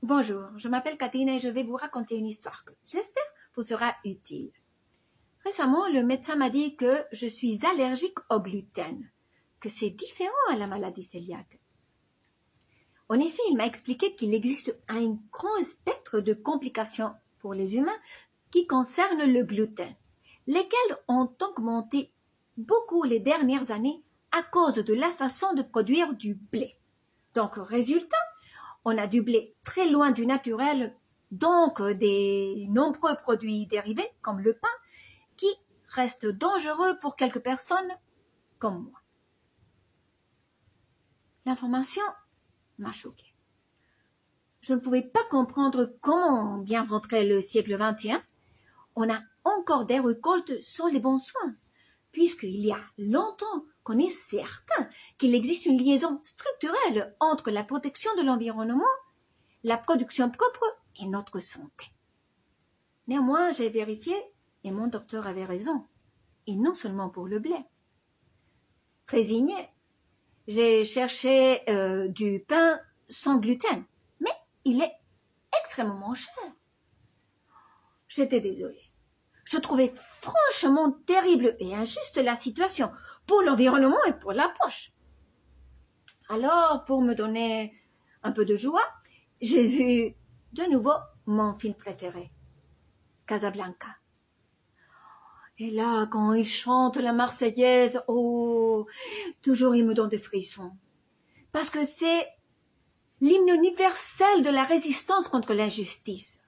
Bonjour, je m'appelle Catherine et je vais vous raconter une histoire que j'espère vous sera utile. Récemment, le médecin m'a dit que je suis allergique au gluten, que c'est différent à la maladie cœliaque. En effet, il m'a expliqué qu'il existe un grand spectre de complications pour les humains qui concernent le gluten, lesquelles ont augmenté beaucoup les dernières années à cause de la façon de produire du blé. Donc, résultat, on a du blé très loin du naturel, donc des nombreux produits dérivés, comme le pain, qui restent dangereux pour quelques personnes comme moi. L'information m'a choquée. Je ne pouvais pas comprendre comment, bien rentré le siècle XXI, on a encore des récoltes sans les bons soins, puisqu'il y a longtemps qu'on est certain qu'il existe une liaison structurelle entre la protection de l'environnement, la production propre et notre santé. Néanmoins, j'ai vérifié et mon docteur avait raison, et non seulement pour le blé. Résigné, j'ai cherché du pain sans gluten, mais il est extrêmement cher. J'étais désolée. Je trouvais franchement terrible et injuste la situation pour l'environnement et pour la poche. Alors, pour me donner un peu de joie, j'ai vu de nouveau mon film préféré, Casablanca. Et là, quand il chante la Marseillaise, oh, toujours il me donne des frissons. Parce que c'est l'hymne universel de la résistance contre l'injustice.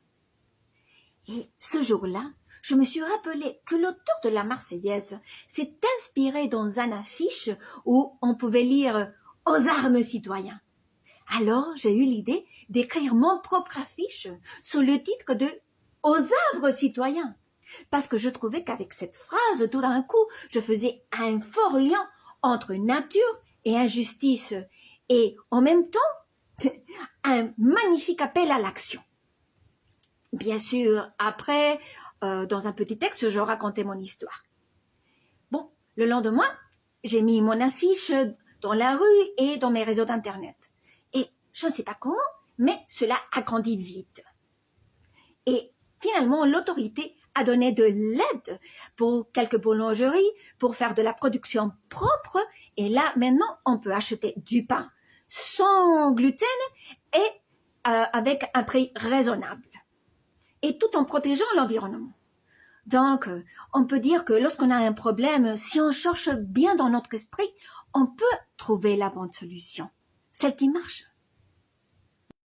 Et ce jour-là, je me suis rappelé que l'auteur de la Marseillaise s'est inspiré dans un affiche où on pouvait lire « Aux armes citoyens ». Alors, j'ai eu l'idée d'écrire mon propre affiche sous le titre de « Aux arbres citoyens ». Parce que je trouvais qu'avec cette phrase, tout d'un coup, je faisais un fort lien entre nature et injustice et en même temps, un magnifique appel à l'action. Bien sûr, après, dans un petit texte, je racontais mon histoire. Bon, le lendemain, j'ai mis mon affiche dans la rue et dans mes réseaux d'internet. Et je ne sais pas comment, mais cela a grandi vite. Et finalement, l'autorité a donné de l'aide pour quelques boulangeries pour faire de la production propre. Et là, maintenant, on peut acheter du pain sans gluten et avec un prix raisonnable. Et tout en protégeant l'environnement. Donc, on peut dire que lorsqu'on a un problème, si on cherche bien dans notre esprit, on peut trouver la bonne solution, celle qui marche.